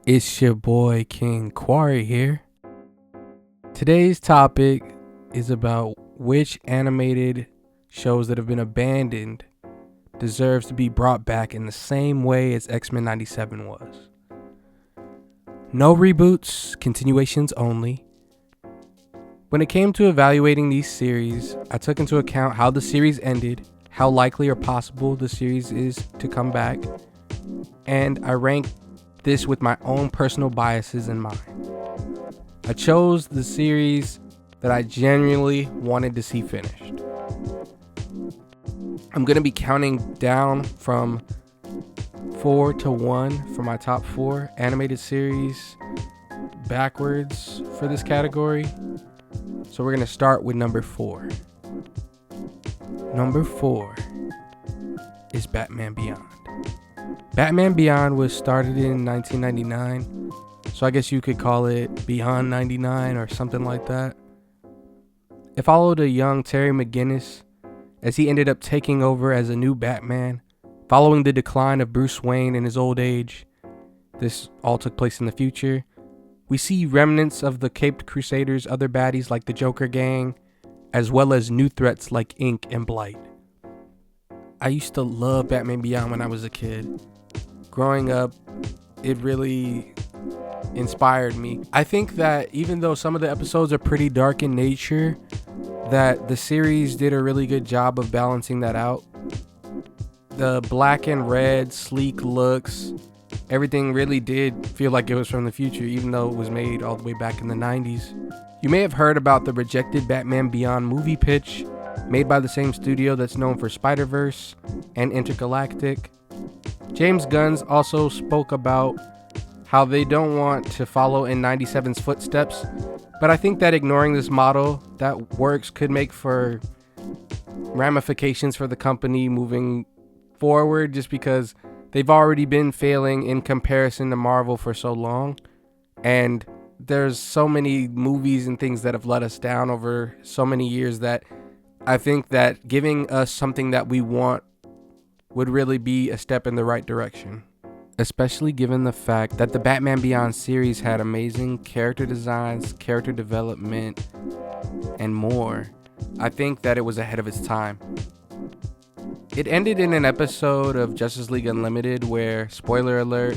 It's your boy King Qwari here. Today's topic is about which animated shows that have been abandoned deserves to be brought back in the same way as X-Men 97 was. No reboots, continuations only. When it came to evaluating these series, I took into account how the series ended, how likely or possible the series is to come back, and I ranked this with my own personal biases in mind. I chose the series that I genuinely wanted to see finished. I'm going to be counting down from 4 to 1 for my top 4 animated series backwards for this category. So we're going to start with number 4. Number 4 is Batman Beyond. Batman Beyond was started in 1999, so I guess you could call it Beyond 99 or something like that. It followed a young Terry McGinnis as he ended up taking over as a new Batman, following the decline of Bruce Wayne in his old age. This all took place in the future. We see remnants of the Caped Crusaders' other baddies like the Joker gang, as well as new threats like Ink and Blight. I used to love Batman Beyond when I was a kid. Growing up, it really inspired me. I think that even though some of the episodes are pretty dark in nature, that the series did a really good job of balancing that out. The black and red, sleek looks, everything really did feel like it was from the future, even though it was made all the way back in the 90s. You may have heard about the rejected Batman Beyond movie pitch, made by the same studio that's known for Spider-Verse and Intergalactic. James Gunn also spoke about how they don't want to follow in 97's footsteps, but I think that ignoring this model that works could make for ramifications for the company moving forward, just because they've already been failing in comparison to Marvel for so long, and there's so many movies and things that have let us down over so many years that I think that giving us something that we want would really be a step in the right direction. Especially given the fact that the Batman Beyond series had amazing character designs, character development, and more. I think that it was ahead of its time. It ended in an episode of Justice League Unlimited where, spoiler alert,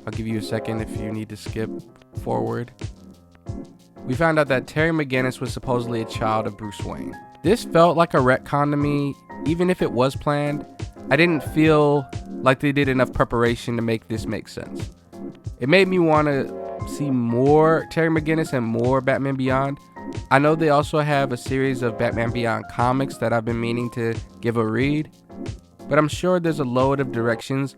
I'll give you a second if you need to skip forward. We found out that Terry McGinnis was supposedly a child of Bruce Wayne. This felt like a retcon to me, even if it was planned. I didn't feel like they did enough preparation to make this make sense. It made me want to see more Terry McGinnis and more Batman Beyond. I know they also have a series of Batman Beyond comics that I've been meaning to give a read, but I'm sure there's a load of directions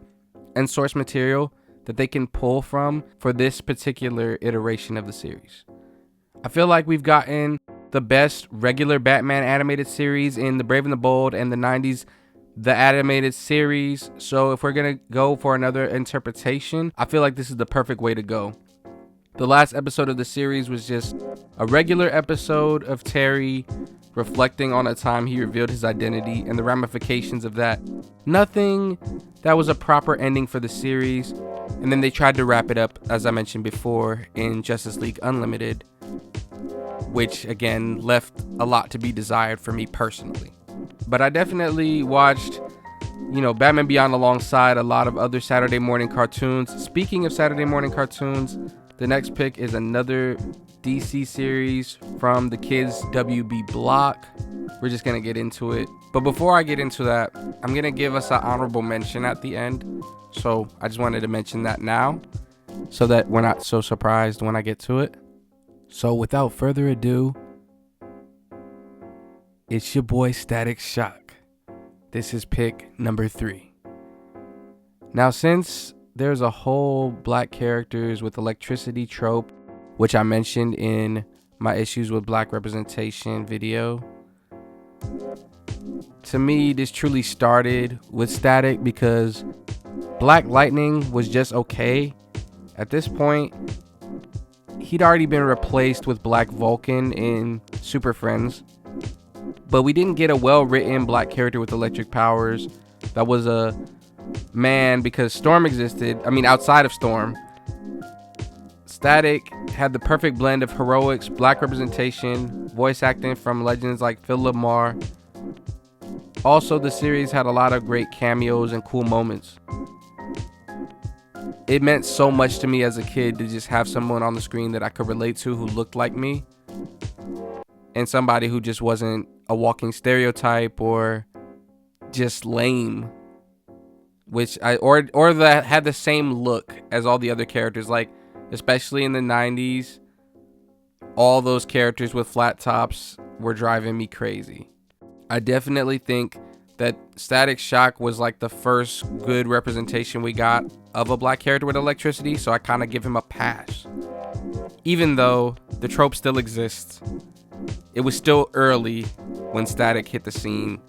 and source material that they can pull from for this particular iteration of the series. I feel like we've gotten the best regular Batman animated series in The Brave and the Bold and the 90s, the animated series. So if we're going to go for another interpretation, I feel like this is the perfect way to go. The last episode of the series was just a regular episode of Terry reflecting on a time he revealed his identity and the ramifications of that. Nothing that was a proper ending for the series. And then they tried to wrap it up, as I mentioned before, in Justice League Unlimited, which again left a lot to be desired for me personally. But I definitely watched, Batman Beyond alongside a lot of other Saturday morning cartoons. Speaking of Saturday morning cartoons, the next pick is another DC series from the kids' WB block. We're just going to get into it. But before I get into that, I'm going to give us an honorable mention at the end. So I just wanted to mention that now so that we're not so surprised when I get to it. So without further ado, it's your boy Static Shock. This is pick number 3. Now, since there's a whole black characters with electricity trope, which I mentioned in my issues with black representation video, to me, this truly started with Static because Black Lightning was just okay. At this point, he'd already been replaced with Black Vulcan in Super Friends, but we didn't get a well-written black character with electric powers that was a man, because Storm existed. I mean, outside of Storm, Static had the perfect blend of heroics, black representation, voice acting from legends like Phil Lamar. Also, the series had a lot of great cameos and cool moments. It meant so much to me as a kid to just have someone on the screen that I could relate to who looked like me, and somebody who just wasn't a walking stereotype or just lame, or that had the same look as all the other characters. Like, especially in the 90s, all those characters with flat tops were driving me crazy. I definitely think that Static Shock was like the first good representation we got of a black character with electricity, so I kind of give him a pass. Even though the trope still exists, it was still early when Static hit the scene.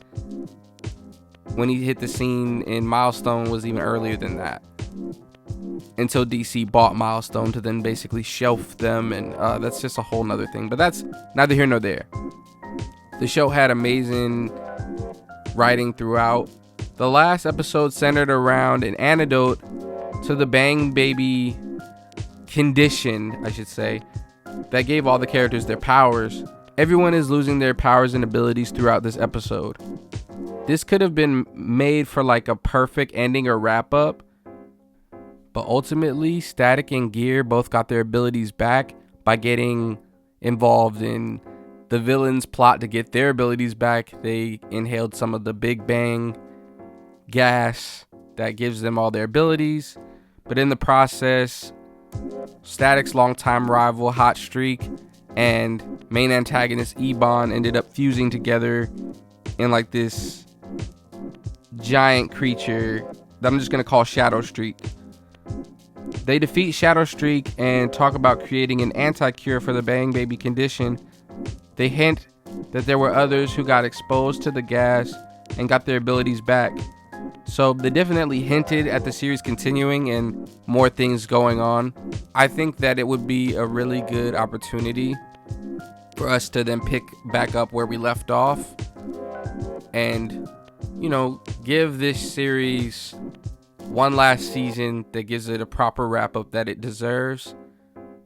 When he hit the scene in Milestone was even earlier than that, until DC bought Milestone to then basically shelf them, and that's just a whole nother thing, but that's neither here nor there. The show had amazing writing throughout. The last episode centered around an antidote to the Bang Baby condition, I should say, that gave all the characters their powers. Everyone is losing their powers and abilities throughout this episode. This could have been made for like a perfect ending or wrap up, but ultimately Static and Gear both got their abilities back by getting involved in the villain's plot to get their abilities back. They inhaled some of the Big Bang gas that gives them all their abilities, but in the process, Static's longtime rival Hot Streak and main antagonist Ebon ended up fusing together in like this giant creature that I'm just gonna call Shadow Streak. They defeat Shadow Streak and talk about creating an anti-cure for the Bang Baby condition. They hint that there were others who got exposed to the gas and got their abilities back. So they definitely hinted at the series continuing and more things going on. I think that it would be a really good opportunity for us to then pick back up where we left off and, you know, give this series one last season that gives it a proper wrap up that it deserves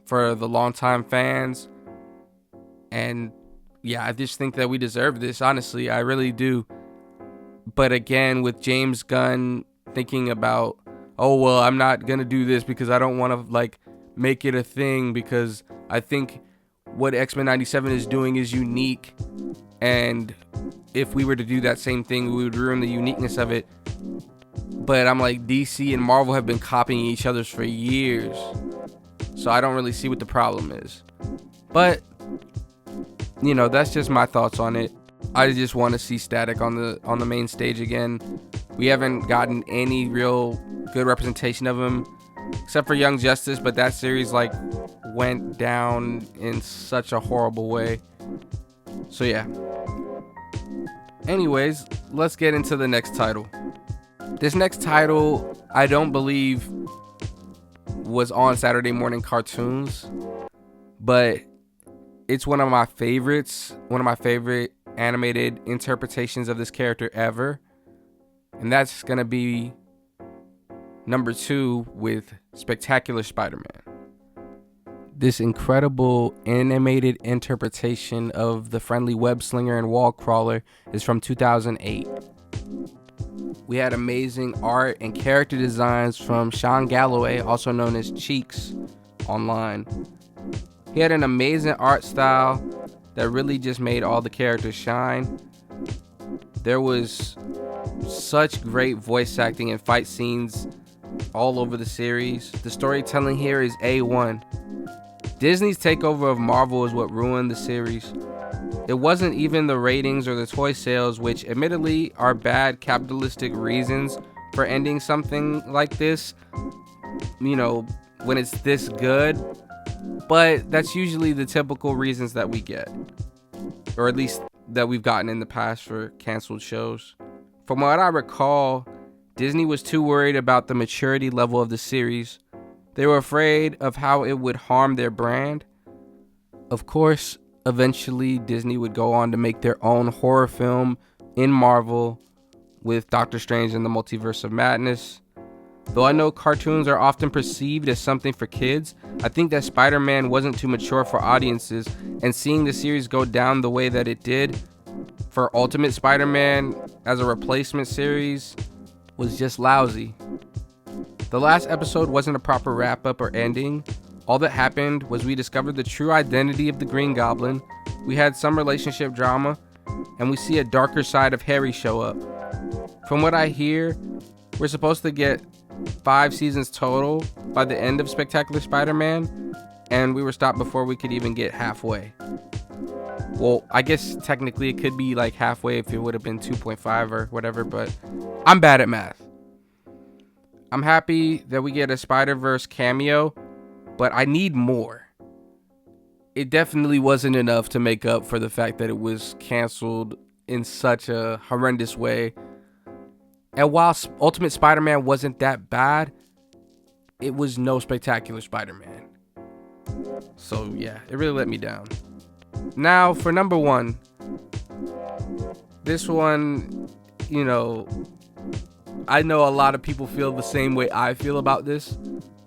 for the longtime fans. And yeah, I just think that we deserve this. Honestly, I really do. But again, with James Gunn thinking about, oh, well, I'm not going to do this because I don't want to like make it a thing, because I think what X-Men 97 is doing is unique. And if we were to do that same thing, we would ruin the uniqueness of it. But I'm like, DC and Marvel have been copying each other's for years, so I don't really see what the problem is. But, you know, that's just my thoughts on it. I just want to see Static on the main stage again. We haven't gotten any real good representation of him, except for Young Justice, but that series like went down in such a horrible way. So yeah. Anyways, let's get into the next title. This next title, I don't believe was on Saturday morning cartoons, but it's one of my favorites, one of my favorite animated interpretations of this character ever. And that's going to be number 2 with Spectacular Spider-Man. This incredible animated interpretation of the friendly web slinger and wall crawler is from 2008. We had amazing art and character designs from Sean Galloway, also known as Cheeks, online. He had an amazing art style that really just made all the characters shine. There was such great voice acting and fight scenes all over the series. The storytelling here is A1. Disney's takeover of Marvel is what ruined the series. It wasn't even the ratings or the toy sales, which admittedly are bad capitalistic reasons for ending something like this, you know, when it's this good. But that's usually the typical reasons that we get, or at least that we've gotten in the past for canceled shows. From what I recall, Disney was too worried about the maturity level of the series. They were afraid of how it would harm their brand. Of course, eventually Disney would go on to make their own horror film in Marvel with Doctor Strange and the Multiverse of Madness. Though I know cartoons are often perceived as something for kids, I think that Spider-Man wasn't too mature for audiences, and seeing the series go down the way that it did for Ultimate Spider-Man as a replacement series was just lousy. The last episode wasn't a proper wrap-up or ending. All that happened was we discovered the true identity of the Green Goblin, we had some relationship drama, and we see a darker side of Harry show up. From what I hear, we're supposed to get 5 seasons total by the end of Spectacular Spider-Man, and we were stopped before we could even get halfway. Well, I guess technically it could be like halfway if it would have been 2.5 or whatever, but I'm bad at math. I'm happy that we get a Spider-Verse cameo, but I need more. It definitely wasn't enough to make up for the fact that it was canceled in such a horrendous way. And while Ultimate Spider-Man wasn't that bad, it was no Spectacular Spider-Man. So yeah, it really let me down. Now for number 1. This one, I know a lot of people feel the same way I feel about this,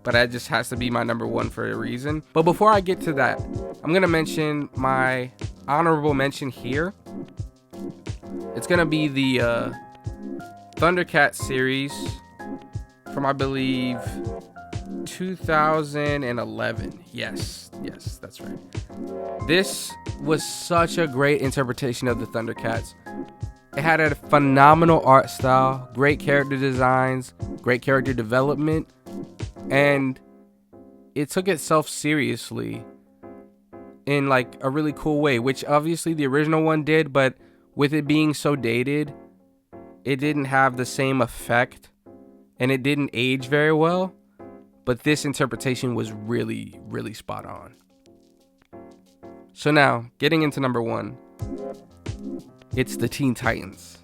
but it just has to be my number 1 for a reason. But before I get to that, I'm going to mention my honorable mention here. It's going to be the Thundercats series from, I believe, 2011. Yes, that's right. This was such a great interpretation of the Thundercats. It had a phenomenal art style, great character designs, great character development, and it took itself seriously in like a really cool way, which obviously the original one did, but with it being so dated, it didn't have the same effect and it didn't age very well. But this interpretation was really, really spot on. So now, getting into number 1, it's the Teen Titans.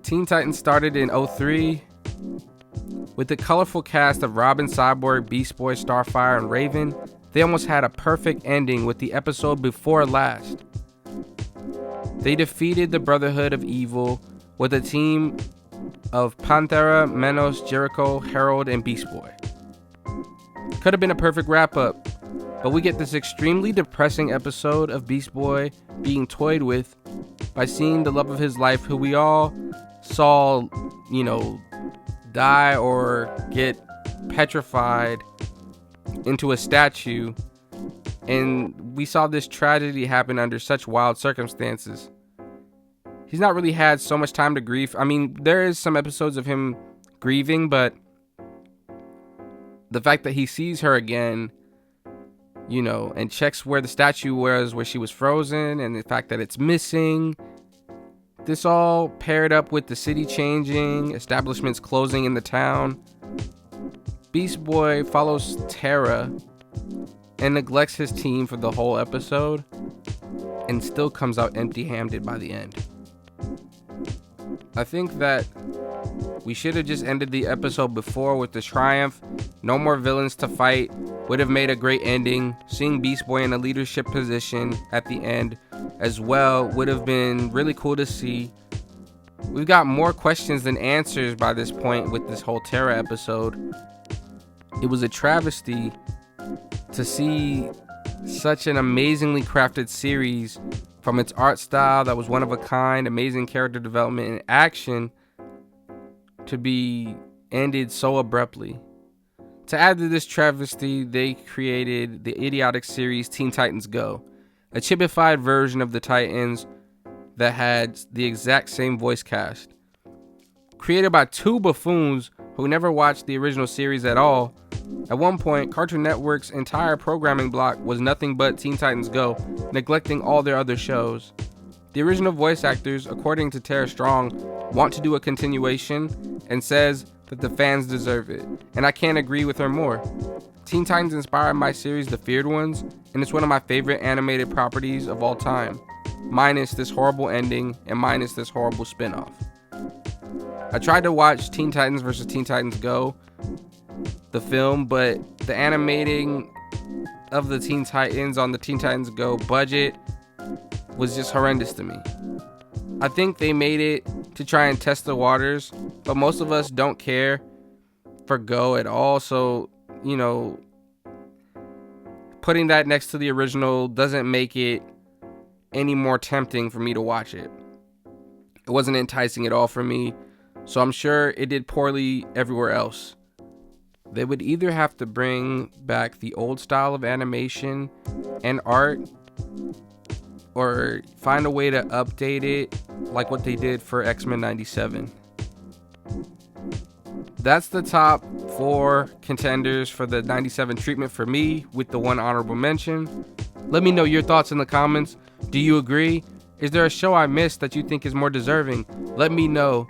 Teen Titans started in 2003 with the colorful cast of Robin, Cyborg, Beast Boy, Starfire, and Raven. They almost had a perfect ending with the episode before last. They defeated the Brotherhood of Evil with a team of Panthera, Menos, Jericho, Herald, and Beast Boy. Could have been a perfect wrap-up, but we get this extremely depressing episode of Beast Boy being toyed with by seeing the love of his life, who we all saw, die or get petrified into a statue, and we saw this tragedy happen under such wild circumstances. He's not really had so much time to grieve. I mean, there is some episodes of him grieving, but the fact that he sees her again, and checks where the statue was, where she was frozen, and the fact that it's missing, this all paired up with the city changing, establishments closing in the town. Beast Boy follows Terra and neglects his team for the whole episode and still comes out empty-handed by the end. I think that we should have just ended the episode before with the triumph. No more villains to fight. Would have made a great ending. Seeing Beast Boy in a leadership position at the end as well would have been really cool to see. We've got more questions than answers by this point with this whole Terra episode. It was a travesty to see such an amazingly crafted series, from its art style that was one of a kind, amazing character development and action, to be ended so abruptly. To add to this travesty, they created the idiotic series Teen Titans Go, a chipified version of the Titans that had the exact same voice cast. Created by 2 buffoons who never watched the original series at all. At one point, Cartoon Network's entire programming block was nothing but Teen Titans Go, neglecting all their other shows. The original voice actors, according to Tara Strong, want to do a continuation and says that the fans deserve it, and I can't agree with her more. Teen Titans inspired my series The Feared Ones, and it's one of my favorite animated properties of all time, minus this horrible ending and minus this horrible spin-off. I tried to watch Teen Titans vs. Teen Titans Go, the film, but the animating of the Teen Titans on the Teen Titans Go budget was just horrendous to me. I think they made it to try and test the waters, but most of us don't care forgo at all. So, you know, putting that next to the original doesn't make it any more tempting for me to watch it. It wasn't enticing at all for me. So I'm sure it did poorly everywhere else. They would either have to bring back the old style of animation and art, or find a way to update it like what they did for X-Men 97. That's the top 4 contenders for the 97 treatment for me, with the 1 honorable mention. Let me know your thoughts in the comments. Do you agree? Is there a show I missed that you think is more deserving? Let me know.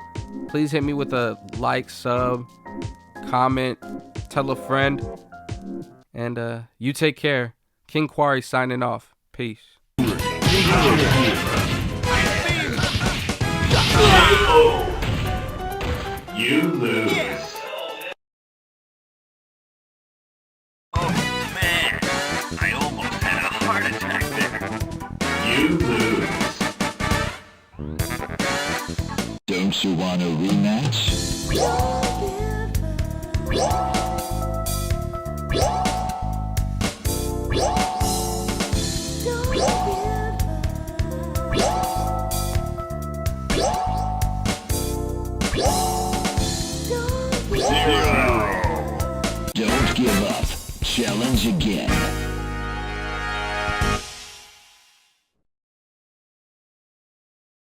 Please hit me with a like, sub, comment, tell a friend, and you take care. King Qwari signing off. Peace. You lose. Oh man, I almost had a heart attack there. You lose. Don't you want a rematch? Don't give up. Challenge again.